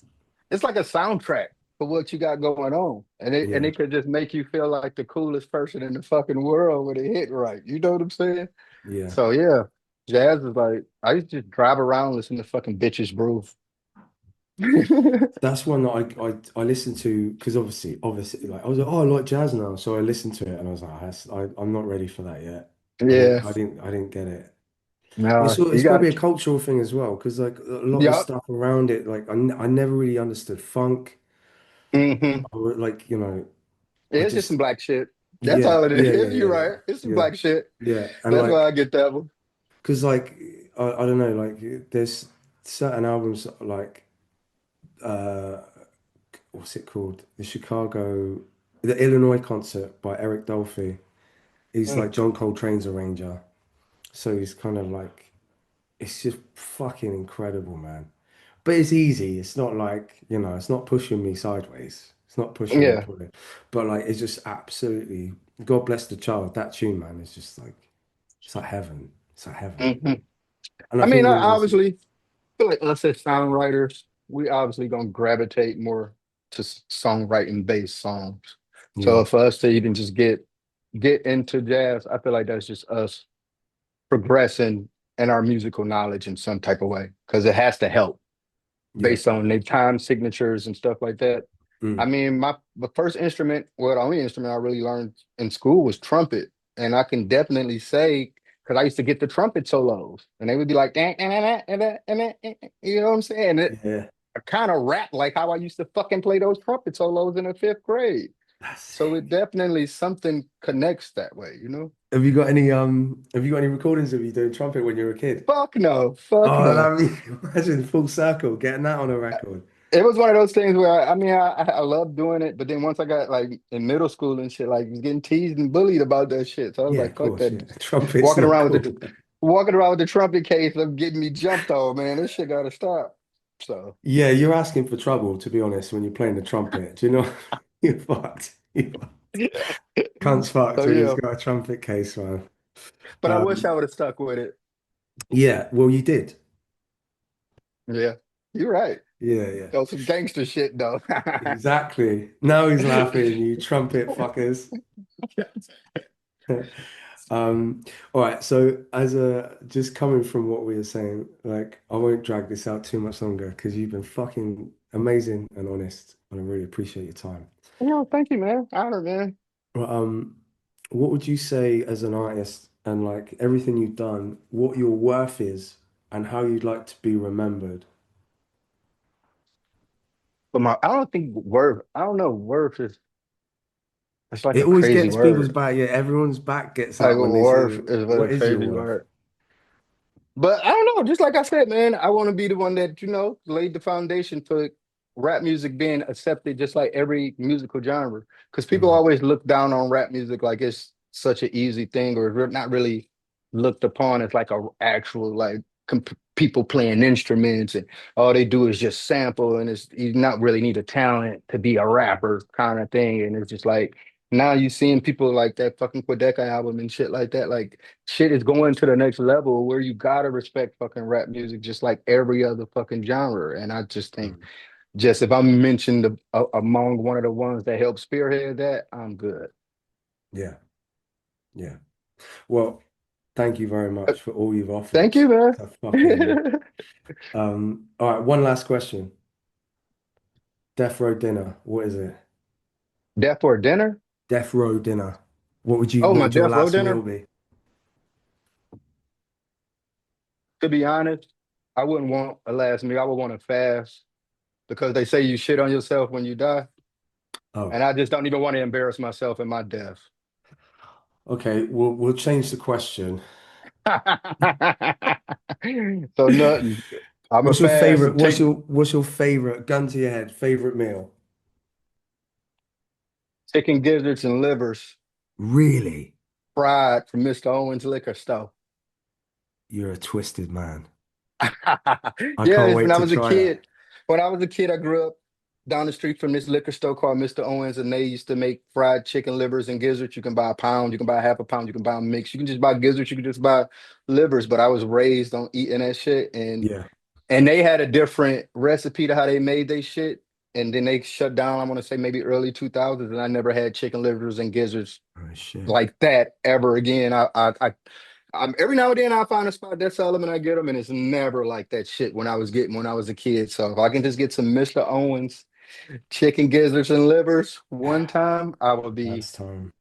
it's like a soundtrack for what you got going on. And yeah, it could just make you feel like the coolest person in the fucking world when it hit right. You know what I'm saying? yeah. So yeah, jazz is like I used to just drive around listening to fucking bitches groove. That's one that I listened to because obviously, like I was like, oh, I like jazz now, so I listened to it and I was like, I'm not ready for that yet. Yeah. I didn't get it. And No, it's you probably a got cultural thing as well because like a lot of the yep. stuff around it, like I never really understood funk. hmm Like I It's just some just black shit. That's yeah all it yeah yeah is. You're yeah yeah right. It's some yeah black shit. yeah, and That's why I like get that one. because like I don't know, like there's certain albums like uh what's it called? The Illinois concert by Eric Dolphy. He's Mm. like John Coltrane's arranger. So he's kind of like, it's just fucking incredible, man. But it's easy. It's not like, it's not pushing me sideways. It's not pushing me Yeah. pulling. But like, it's just absolutely, God bless the child. That tune, man, is just like, it's like heaven. It's like heaven. hmm And I I mean, think I what was this? obviously feel like us as songwriters, we obviously gonna gravitate more to songwriting based songs. Yeah, So for us to even just get into jazz, I feel like that's just us progressing in our musical knowledge in some type of way because it has to help yeah. based on their time signatures and stuff like that. I Mm, mean, my the first instrument, well, the only instrument I really learned in school was trumpet, and I can definitely say because I used to get the trumpet solos, and they would be like, "Eh, eh, eh, eh, eh, eh, eh, eh," you know what I'm saying? yeah. I kind of rap like how I used to fucking play those trumpet solos in the fifth grade. That's So sick. it definitely something connects that way, you know? Have you got any recordings of you doing trumpet when you were a kid? Fuck no, fuck Oh, no. that mean, imagine full circle, getting that on a record. It was one of those things where I mean I love doing it, but then once I got like in middle school and shit, like was getting teased and bullied about that shit. So I was Yeah, like, of fuck course, that. yeah. Trumpet's Walking not around with cool. walking around with the trumpet case of getting me jumped on, man. This shit gotta stop. So Yeah, you're asking for trouble, to be honest, when you're playing the trumpet. Do you know? You're fucked. You're fucked. Cunt's fucked so when he's yeah. got a trumpet case, man. But I wish I Um, would have stuck with it. yeah, well, you did. Yeah. You're right. Yeah, yeah. That was some gangster shit though. Exactly. Now he's laughing, you trumpet fuckers. Um, all right, so as a just coming from what we were saying, like I won't drag this out too much longer because you've been fucking amazing and honest, and I really appreciate your time. Thank you, man. Honor, man. But, what would you say as an artist and like everything you've done, what your worth is and how you'd like to be remembered? But my I don't think worth, I don't know, worth is it's like It a always crazy gets people's word. back. Yeah, everyone's back gets Like up when they say, worth is what a "What is your crazy worth?" word. But I don't know, just like I said, man, I want to be the one that, laid the foundation for rap music being accepted just like every musical genre. Because people Hmm. always look down on rap music like it's such an easy thing or not really looked upon as like a actual like people playing instruments and all they do is just sample and it's you not really need a talent to be a rapper kind of thing. And it's just like now you seeing people like that fucking Quedeca album and shit like that. Like shit is going to the next level where you gotta respect fucking rap music just like every other fucking genre. And I just think just if I'm mentioned among one of the ones that helped spearhead that, I'm good. Yeah, yeah. Well, thank you very Uh, much for all you've offered. Thank you, man. To fucking all right, one last question. Death Row Dinner, what is it? Death for dinner? Death Row Dinner. Oh, What my would your death row last meal dinner? be? To be honest, I wouldn't want a last meal. I would want to fast. because they say you shit on yourself when you die. Oh, And I just don't even want to embarrass myself in my death. okay. We'll change the question. So nothing. I'm a What's your fast favorite? and take What's your favorite? Gun to your head. Favorite meal? chicken gizzards and livers Really? fried from Mr. Owens liquor store. You're a twisted man. I Yeah, can't it's when wait I to was a try that. kid. When I was a kid, I grew up down the street from this liquor store called Mr. Owens, and they used to make fried chicken livers and gizzards. You can buy a pound, you can buy half a pound, you can buy a mix. You can just buy gizzards, you can just buy livers. But I was raised on eating that shit, Yeah. and they had a different recipe to how they made they shit. And then they shut down, I want to say maybe early 2000s, and I never had chicken livers and gizzards Oh shit. like that ever again. Every now and then I find a spot that sell them and I get them, and it's never like that shit when I was getting when I was a kid. So if I can just get some Mr. Owens chicken gizzards and livers one time, That's time.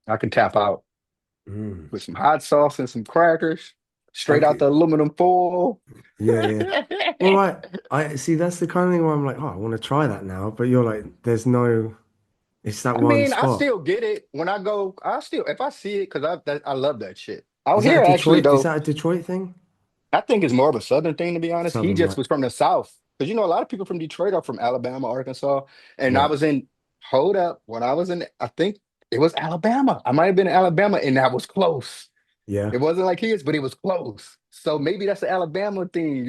I can tap out Mm. with some hot sauce and some crackers straight out Okay. the aluminum foil. Yeah, yeah. Well, I see. That's the kind of thing where I'm like, oh, I want to try that now. But you're like, there's no. It's that I one mean, I spot. still get it when I go. I still, if I see it, because I love that shit. Out Is that a here, actually, Detroit? Is though, that a Detroit thing? I think it's more of a Southern thing, to be honest. He Southern, just right? was from the South. Because, a lot of people from Detroit are from Alabama, Arkansas. And I Right. was in, hold up, when I was in, I think it was Alabama. I might have been in Alabama, and that was close. Yeah. It wasn't like his, but it was close. So maybe that's the Alabama thing,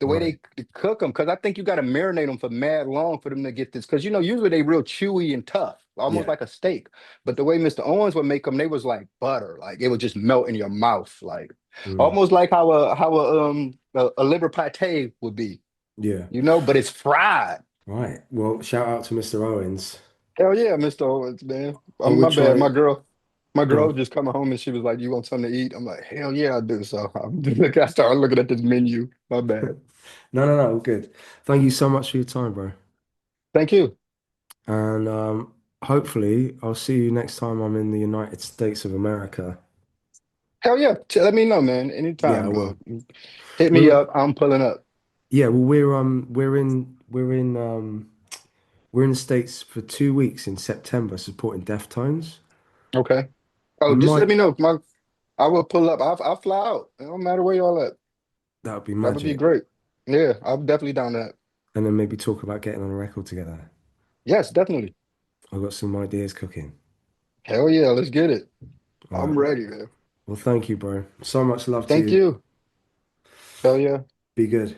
the way Right. they cook them. Because I think you got to marinate them for mad long for them to get this. Because usually they real chewy and tough, almost Yeah. like a steak. But the way Mr. Owens would make them, they was like butter, like it would just melt in your mouth, like Mm. almost like how a liver pate would be, Yeah. But it's fried. Right. Well, shout out to Mr. Owens. Hell yeah, Mr. Owens, man. I would My bad, try. my girl Go. just coming home and she was like, "You want something to eat?" I'm like, "Hell yeah, I do." So I started looking at this menu. My bad. No, no, no. All good. Thank you so much for your time, bro. Thank you. And hopefully, I'll see you next time I'm in the United States of America. Hell yeah. Let me know, man. Yeah, I Anytime, will. dog. Hit me We're up. I'm pulling up. yeah. Well, we're in the States for 2 weeks in September supporting Deftones. Okay. We Oh, just let might. me know. I will pull up. I'll fly out. It don't matter where y'all at. That would be That would be magic. great. Yeah, I'm definitely down that. And then maybe talk about getting on a record together. Yes, definitely. I've got some ideas cooking. Hell yeah, let's get it. All right. I'm ready, man. Well, thank you, bro. So much love to Thank you. you. Hell yeah. Be good.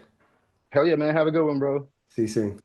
Hell yeah, man. Have a good one, bro. See you soon.